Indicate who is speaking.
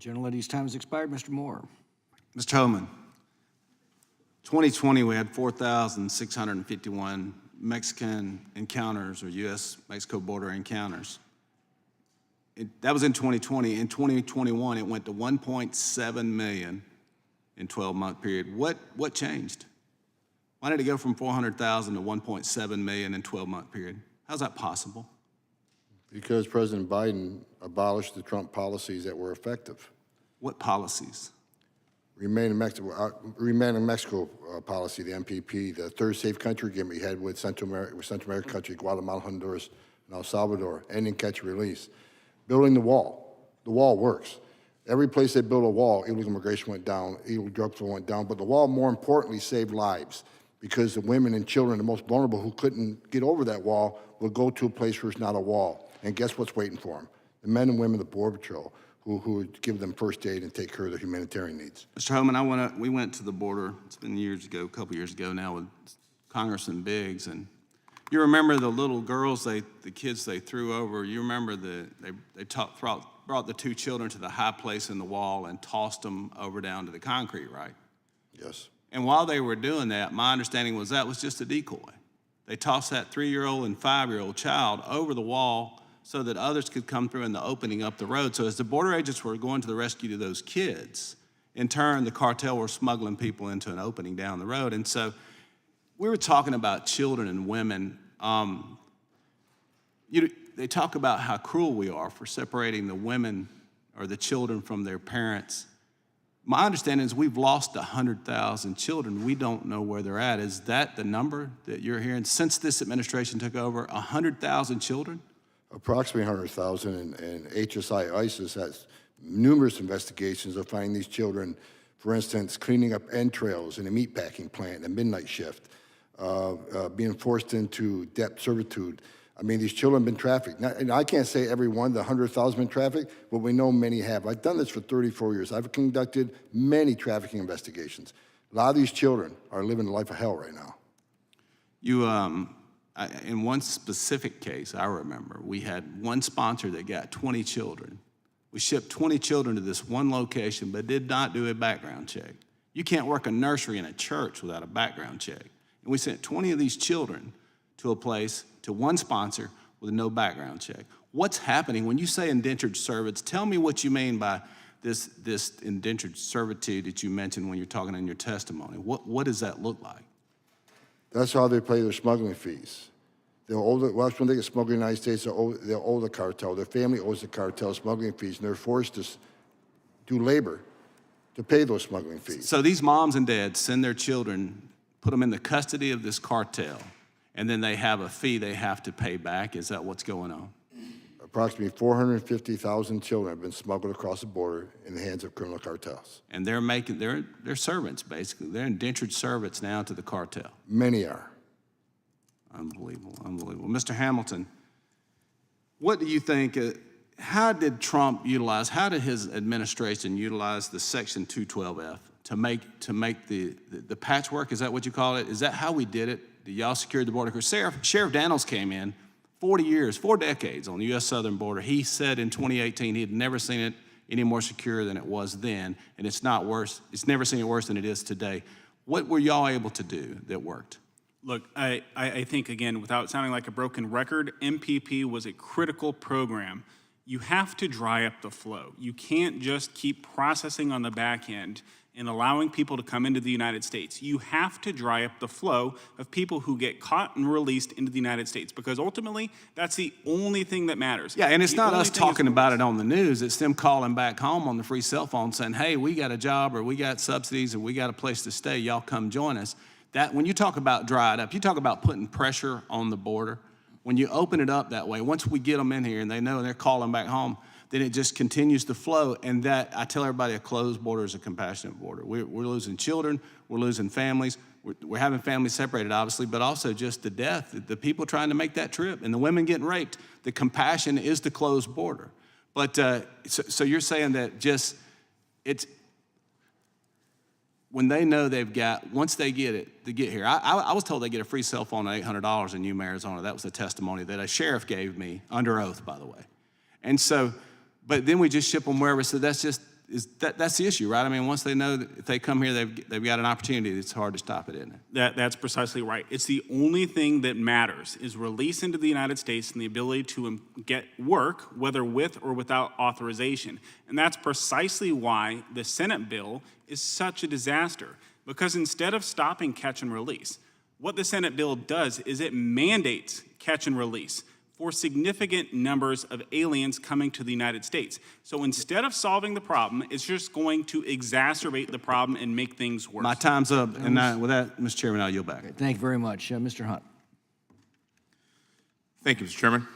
Speaker 1: Gentlelady's time has expired. Mr. Moore.
Speaker 2: Mr. Homan, 2020 we had 4,651 Mexican encounters or U.S.-Mexico border encounters. That was in 2020. In 2021, it went to 1.7 million in 12-month period. What changed? Why did it go from 400,000 to 1.7 million in 12-month period? How's that possible?
Speaker 3: Because President Biden abolished the Trump policies that were effective.
Speaker 2: What policies?
Speaker 3: Remain in Mexico policy, the MPP, the third safe country agreement we had with Central American countries, Guatemala, Honduras, and El Salvador, ending catch and release. Building the wall. The wall works. Every place they built a wall, illegal immigration went down, illegal drug flow went down, but the wall, more importantly, saved lives because the women and children, the most vulnerable who couldn't get over that wall, would go to a place where it's not a wall. And guess what's waiting for them? The men and women of the Border Patrol who would give them first aid and take care of their humanitarian needs.
Speaker 2: Mr. Homan, we went to the border, it's been years ago, a couple years ago now, with Congressman Biggs, and you remember the little girls, the kids they threw over, you remember they brought the two children to the high place in the wall and tossed them over down to the concrete, right?
Speaker 3: Yes.
Speaker 2: And while they were doing that, my understanding was that was just a decoy. They tossed that 3-year-old and 5-year-old child over the wall so that others could come through in the opening up the road. So as the border agents were going to the rescue to those kids, in turn, the cartel were smuggling people into an opening down the road. And so we were talking about children and women. They talk about how cruel we are for separating the women or the children from their parents. My understanding is we've lost 100,000 children. We don't know where they're at. Is that the number that you're hearing? Since this administration took over, 100,000 children?
Speaker 3: Approximately 100,000, and HSI ISIS has numerous investigations of finding these children, for instance, cleaning up entrails in a meatpacking plant, a midnight shift, being forced into debt servitude. I mean, these children have been trafficked. Now, and I can't say every one, the 100,000 been trafficked, but we know many have. I've done this for 34 years. I've conducted many trafficking investigations. A lot of these children are living a life of hell right now.
Speaker 2: You, in one specific case, I remember, we had one sponsor that got 20 children. We shipped 20 children to this one location, but did not do a background check. You can't work a nursery in a church without a background check. And we sent 20 of these children to a place, to one sponsor, with no background check. What's happening? When you say indentured servants, tell me what you mean by this indentured servitude that you mentioned when you're talking in your testimony. What does that look like?
Speaker 3: That's how they pay their smuggling fees. When they get smuggled in the United States, they'll owe the cartel. Their family owes the cartel smuggling fees, and they're forced to do labor to pay those smuggling fees.
Speaker 2: So these moms and dads send their children, put them in the custody of this cartel, and then they have a fee they have to pay back. Is that what's going on?
Speaker 3: Approximately 450,000 children have been smuggled across the border in the hands of criminal cartels.
Speaker 2: And they're servants, basically. They're indentured servants now to the cartel.
Speaker 3: Many are.
Speaker 2: Unbelievable, unbelievable. Mr. Hamilton, what do you think, how did his administration utilize the Section 212F to make the patchwork? Is that what you call it? Is that how we did it? Did y'all secure the border? Because Sheriff Daniels came in 40 years, 4 decades on the U.S. southern border. He said in 2018 he had never seen it any more secure than it was then, and it's not worse. It's never seen it worse than it is today. What were y'all able to do that worked?
Speaker 4: Look, I think, again, without sounding like a broken record, MPP was a critical program. You have to dry up the flow. You can't just keep processing on the back end and allowing people to come into the United States. You have to dry up the flow of people who get caught and released into the United States, because ultimately, that's the only thing that matters.
Speaker 2: Yeah, and it's not us talking about it on the news. It's them calling back home on the free cell phone saying, hey, we got a job, or we got subsidies, or we got a place to stay. Y'all come join us. That, when you talk about dried up, you talk about putting pressure on the border. When you open it up that way, once we get them in here and they know they're calling back home, then it just continues to flow. And that, I tell everybody, a closed border is a compassionate border. We're losing children, we're losing families, we're having families separated, obviously, but also just the death, the people trying to make that trip, and the women getting raped. The compassion is the closed border. But so you're saying that when they know they've got, once they get it, to get here. I was told they get a free cell phone at $800 in Yuma, Arizona. That was the testimony that a sheriff gave me, under oath, by the way. And so, but then we just ship them wherever. So that's just, that's the issue, right? I mean, once they know that if they come here, they've got an opportunity, it's hard to stop it, isn't it?
Speaker 4: That's precisely right. It's the only thing that matters is release into the United States and the ability to get work, whether with or without authorization. And that's precisely why the Senate bill is such a disaster. Because instead of stopping catch and release, what the Senate bill does is it mandates catch and release for significant numbers of aliens coming to the United States. So instead of solving the problem, it's just going to exacerbate the problem and make things worse.
Speaker 2: My time's up, and with that, Mr. Chairman, I'll yield back.
Speaker 1: Thank you very much. Mr. Hunt.
Speaker 5: Thank you, Mr. Chairman.